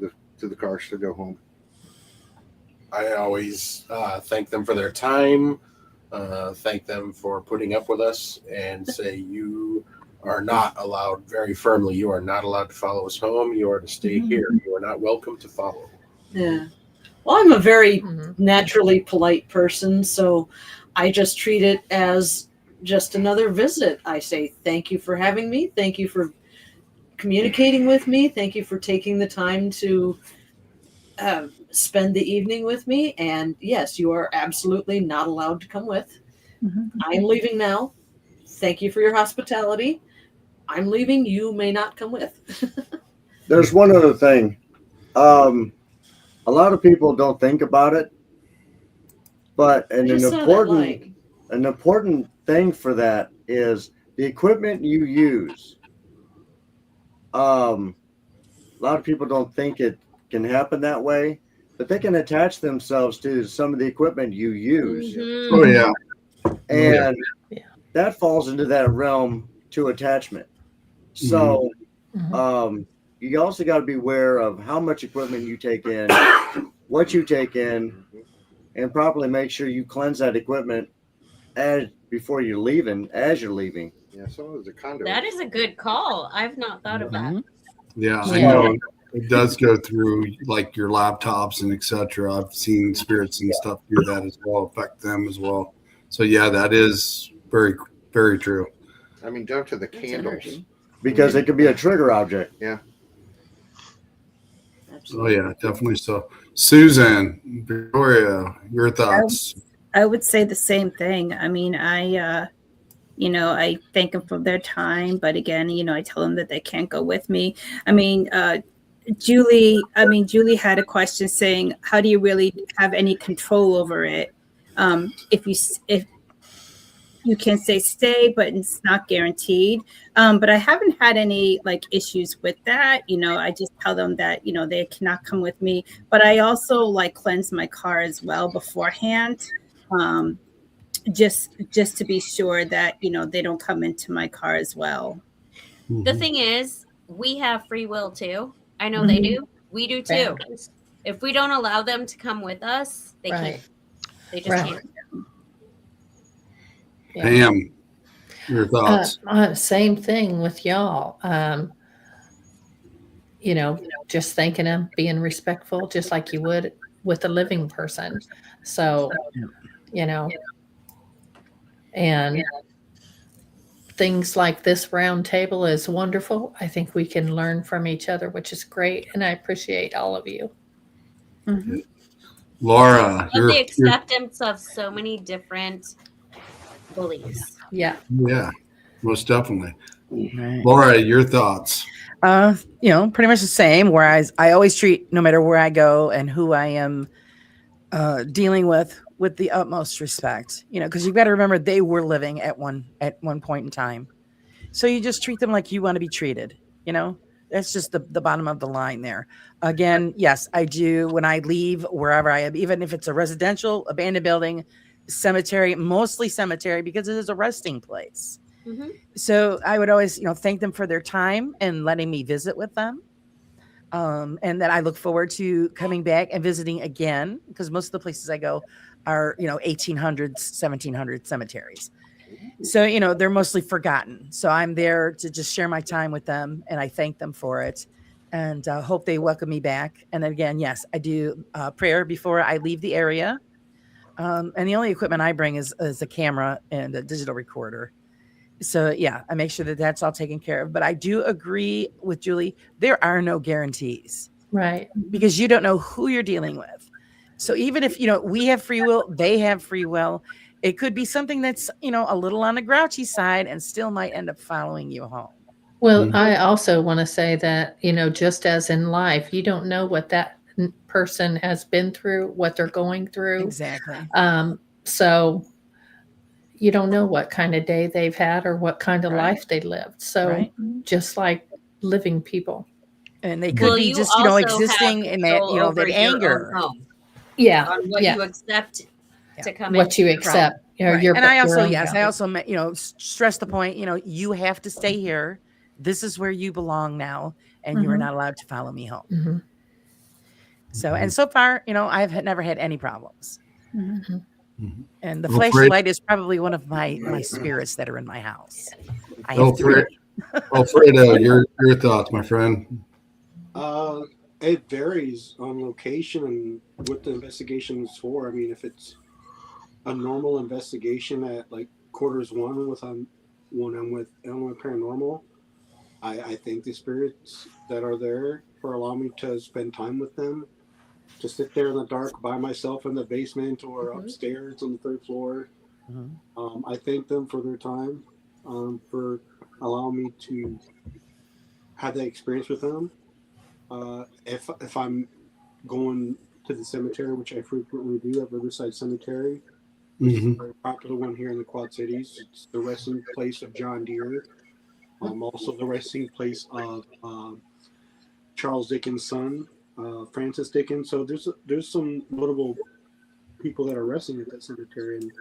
the cars to go home. I always thank them for their time, thank them for putting up with us, and say you are not allowed, very firmly, you are not allowed to follow us home. You are to stay here. You are not welcome to follow. Yeah. Well, I'm a very Mhm. naturally polite person, so I just treat it as just another visit. I say, thank you for having me. Thank you for communicating with me. Thank you for taking the time to spend the evening with me. And yes, you are absolutely not allowed to come with. Mhm. I'm leaving now. Thank you for your hospitality. I'm leaving. You may not come with. There's one other thing. A lot of people don't think about it, but I just saw that like. an important thing for that is the equipment you use. A lot of people don't think it can happen that way, but they can attach themselves to some of the equipment you use, Mhm. Oh yeah. and Yeah. that falls into that realm to attachment. So you also got to be aware of how much equipment you take in, what you take in, and properly make sure you cleanse that equipment as you're leaving. Yeah, some of those are condos. That is a good call. I've not thought of that. Yeah, I Yeah. know it does go through like your laptops and etc. I've seen spirits and stuff do that as well, affect them as well. So yeah, that is very, very true. I mean, down to the That's candles. energy. because it could be a trigger object. Oh Absolutely. yeah, definitely so. Susan, Victoria, your thoughts? I would say the same thing. I mean, I thank them for their time, but again, I tell them that they can't go with me. I mean, Julie had a question saying, how do you really have any control over it? If you can say stay, but it's not guaranteed. But I haven't had any like issues with that. I just tell them that, they cannot come with me, but I also like cleanse my car as well beforehand. Just to be sure that, they don't come into my car as well. The thing is, we have free will too. I know they do. We do too. Boundaries. If we don't allow them to come with us, they Right. can't. They just Right. can't. Yeah. Pam, your thoughts? Same thing with y'all. Just thanking them, being respectful, just like you would with a living person. So, and things like this round table is wonderful. I think we can learn from each other, which is great. And I appreciate all of you. Mhm. Laura, Love the acceptance of so many different beliefs. Yeah. yeah, most definitely. Right. Laura, your thoughts? Pretty much the same. Whereas I always treat, no matter where I go and who I am dealing with the utmost respect. Because you've got to remember they were living at one point in time, so you just treat them like you want to be treated. That's just the bottom of the line there. Again, yes, I do when I leave wherever I am, even if it's a residential, abandoned building, cemetery, mostly cemetery, because it is a resting place. Mm-hmm. So I would always, thank them for their time and letting me visit with them. And that I look forward to coming back and visiting again, because most of the places I go are, 1800s, 1700s cemeteries. So, they're mostly forgotten. So I'm there to just share my time with them, and I thank them for it, and hope they welcome me back. And again, yes, I do prayer before I leave the area. And the only equipment I bring is a camera and a digital recorder. So yeah, I make sure that that's all taken care of. But I do agree with Julie. There are no guarantees, Right. because you don't know who you're dealing with. So even if, we have free will, they have free will, it could be something that's, a little on the grouchy side and still might end up following you home. Well, I also want to say that, just as in life, you don't know what that person has been through, what they're going through. Exactly. So you don't know what kind of day they've had or what kind of life they lived. So just like living people. And they could be just, existing in that, that anger. Yeah. On what you accept to come what you accept. Right. And I also, I also, stress the point, you have to stay here. This is where you belong now, and you are not allowed to follow me home. Mm-hmm. So, and so far, I've never had any problems. Mm-hmm. And the flashlight is probably one of my spirits that are in my house. Alfredo, your thoughts, my friend. It varies on location and what the investigation is for. I mean, if it's a normal investigation at like quarters one with when I'm with Illinois Paranormal, I thank the spirits that are there for allowing me to spend time with them, to sit there in the dark by myself in the basement or upstairs on the third floor. I thank them for their time, for allowing me to have that experience with them. If I'm going to the cemetery, which I frequently do at Riverside Cemetery, which is a very popular one here in the Quad Cities. It's the resting place of John Deere, also the resting place of Charles Dickens' son, Francis Dickens. So there's some notable people that are resting at that cemetery, and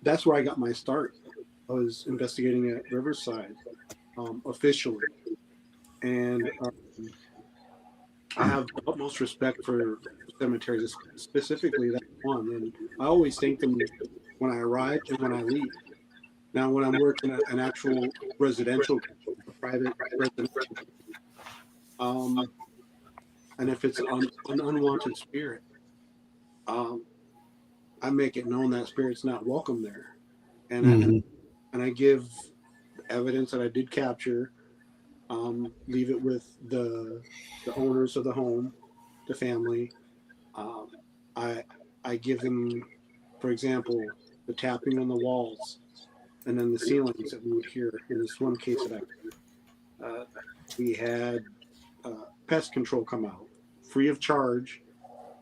that's where I got my start. I was investigating at Riverside officially, and I have the utmost respect for cemeteries, specifically that one, and I always thank them when I arrive and when I leave. Now, when I'm working at an actual residential, a private residential, and if it's an unwanted spirit, I make it known that spirit's not welcome there, and I give evidence that I did capture. Leave it with the owners of the home, the family. I I give them, for example, the tapping on the walls, and then the ceilings that we would hear. In this one case that we had pest control come out free of charge,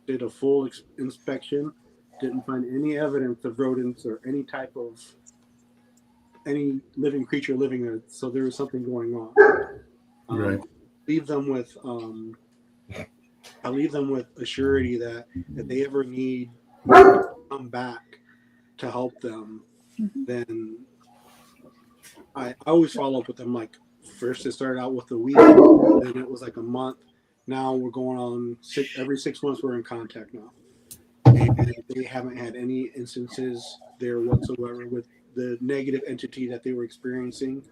did a full inspection, didn't find any evidence of rodents or any type of any living creature living there. So there was something going on. Right. Leave them with I leave them with a surety that if they ever need to come back to help them, then I always follow up with them. Like first it started out with a week, then it was like a month. Now we're going on every 6 months. We're in contact now, and they haven't had any instances there whatsoever with the negative entity that they were experiencing.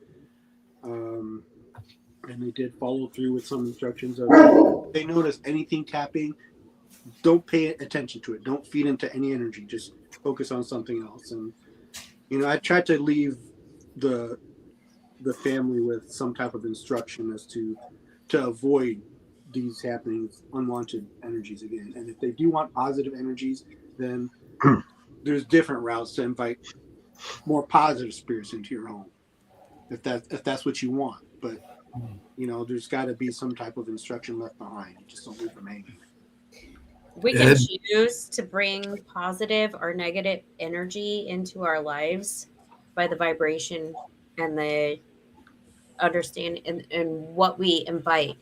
And they did follow through with some instructions of if they notice anything tapping, don't pay attention to it. Don't feed into any energy. Just focus on something else. And I tried to leave the family with some type of instruction as to avoid these happenings, unwanted energies again. And if they do want positive energies, then there's different routes to invite more positive spirits into your home, if that's what you want. But there's got to be some type of instruction left behind. You just don't leave them hanging. We can choose to bring positive or negative energy into our lives by the vibration and the understanding and what we invite.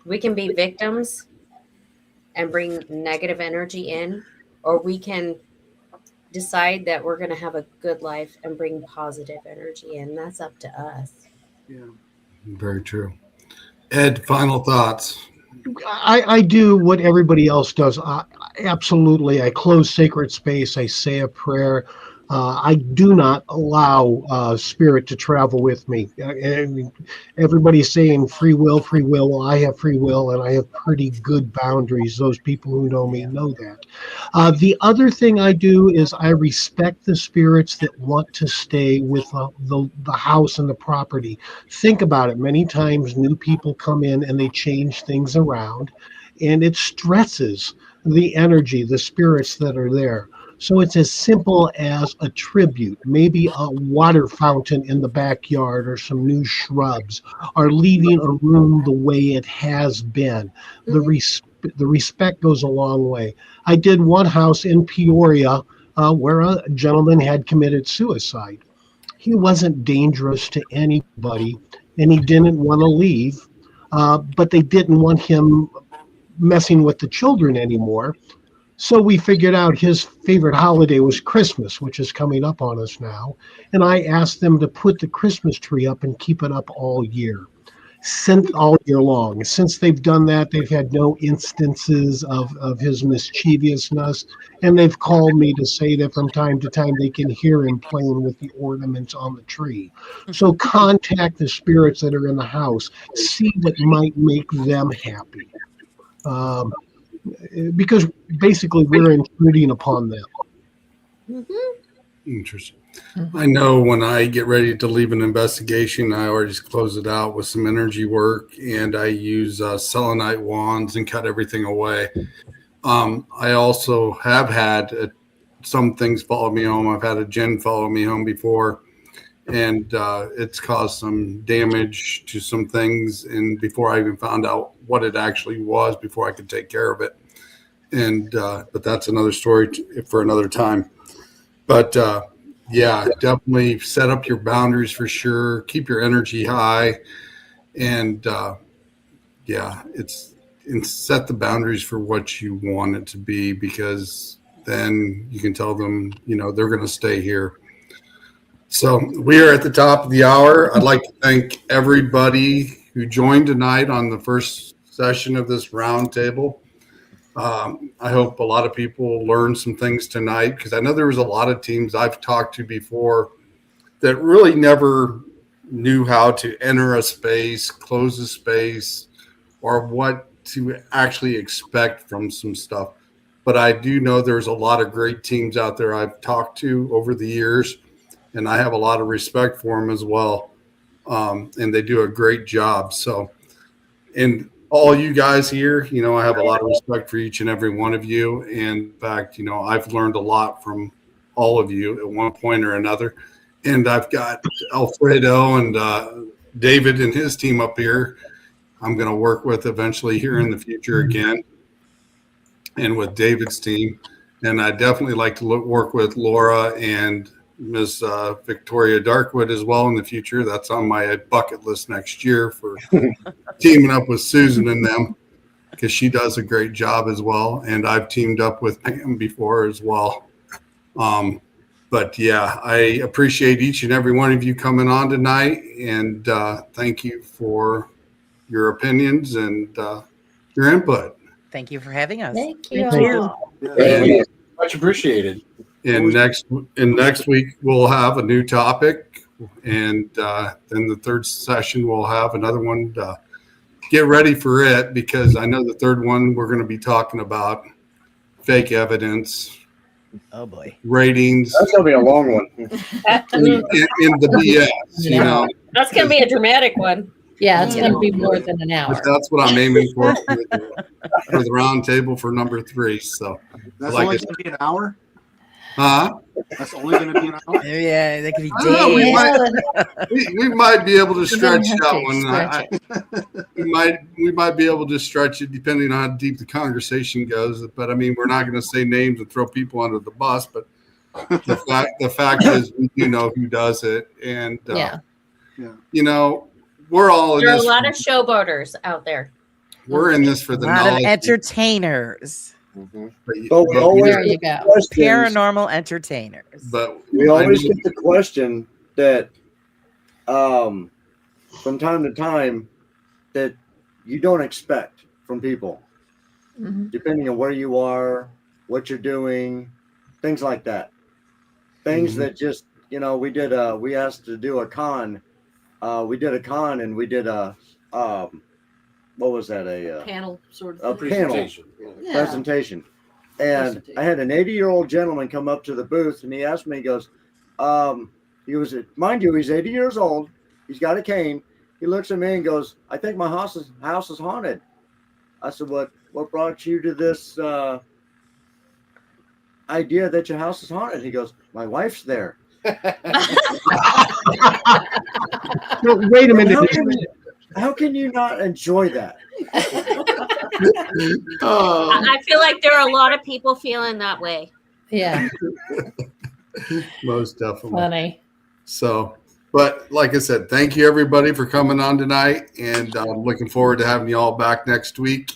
We can be victims and bring negative energy in, or we can decide that we're going to have a good life and bring positive energy in. That's up to us. Yeah. Very true. Ed, final thoughts. I do what everybody else does. Absolutely. I close sacred space. I say a prayer. I do not allow spirit to travel with me. Everybody's saying free will, free will. Well, I have free will, and I have pretty good boundaries. Those people who know me know that. The other thing I do is I respect the spirits that want to stay with the house and the property. Think about it. Many times new people come in and they change things around, and it stresses the energy, the spirits that are there. So it's as simple as a tribute, maybe a water fountain in the backyard or some new shrubs, or leaving a room the way it has been. The respect goes a long way. I did one house in Peoria where a gentleman had committed suicide. He wasn't dangerous to anybody, and he didn't want to leave, but they didn't want him messing with the children anymore. So we figured out his favorite holiday was Christmas, which is coming up on us now. And I asked them to put the Christmas tree up and keep it up all year. synth all year long. Since they've done that, they've had no instances of his mischievousness. And they've called me to say that from time to time they can hear him playing with the ornaments on the tree. So contact the spirits that are in the house, see what might make them happy. Because basically we're intruding upon them. Interesting. I know when I get ready to leave an investigation, I already close it out with some energy work, and I use selenite wands and cut everything away. I also have had some things follow me home. I've had a gin follow me home before, and it's caused some damage to some things. And before I even found out what it actually was, before I could take care of it. And but that's another story for another time. But yeah, definitely set up your boundaries for sure. Keep your energy high, and yeah, and set the boundaries for what you want it to be, because then you can tell them, they're going to stay here. So we are at the top of the hour. I'd like to thank everybody who joined tonight on the first session of this roundtable. I hope a lot of people learned some things tonight, because I know there was a lot of teams I've talked to before that really never knew how to enter a space, close a space, or what to actually expect from some stuff. But I do know there's a lot of great teams out there I've talked to over the years, and I have a lot of respect for them as well. And they do a great job. So, and all you guys here, I have a lot of respect for each and every one of you. And in fact, I've learned a lot from all of you at one point or another. And I've got Alfredo and David and his team up here I'm going to work with eventually here in the future again, and with David's team. And I definitely like to work with Laura and Miss Victoria Darkwood as well in the future. That's on my bucket list next year for teaming up with Susan and them, because she does a great job as well. And I've teamed up with Pam before as well. But yeah, I appreciate each and every one of you coming on tonight, and thank you for your opinions and your input. Thank you for having us. Thank you. Thank you. Much appreciated. And next week we'll have a new topic, and then the third session we'll have another one. Get ready for it, because I know the third one we're going to be talking about fake evidence. Oh boy, ratings. That's gonna be a long one. in the BS. That's gonna be a dramatic one. Yeah, it's going to be more than an hour. But that's what I'm aiming for the round table for number 3. So that's only going to be an hour. That's only going to be an hour. Yeah, that could be days. We might be able to stretch that one. We might be able to stretch it depending on how deep the conversation goes. But I mean, we're not going to say names and throw people under the bus. But the fact is, we do know who does it, and we're all in there are this. A lot of showboaters out there. We're in this for the lot knowledge. of entertainers. There you go. Paranormal entertainers. But we always get the question that from time to time that you don't expect from people, depending on where you are, what you're doing, things like that. Things that just, we asked to do a con. We did a con, and we did a what was that? A panel sort of a presentation. And I had an 80-year-old gentleman come up to the booth, and he asked me, he goes, mind you, he's 80 years old. He's got a cane. He looks at me and goes, I think my house is haunted. I said, what brought you to this idea that your house is haunted? He goes, my wife's there. No, wait a minute. How can you not enjoy that? I feel like there are a lot of people feeling that way. Yeah. Most definitely. Funny. So, but like I said, thank you everybody for coming on tonight, and I'm looking forward to having you all back next week,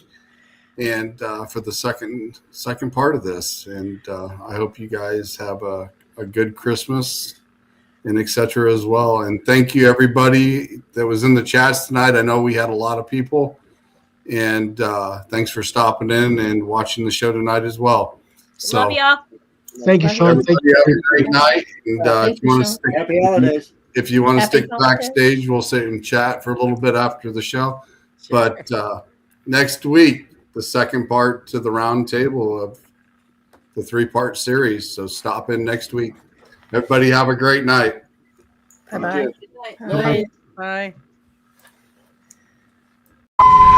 and for the second part of this. And I hope you guys have a good Christmas and et cetera as well. And thank you everybody that was in the chats tonight. I know we had a lot of people, and thanks for stopping in and watching the show tonight as well. So Love y'all. Thank you, Sean. Thank everybody have a great night. And Thank you, Sean. Happy holidays. if you want to Happy stick holidays. backstage, we'll sit and chat for a little bit after the show. But next week, the second part to the round table of the 3-part series. So stop in next week. Everybody have a great night. Bye-bye. Good night. Bye.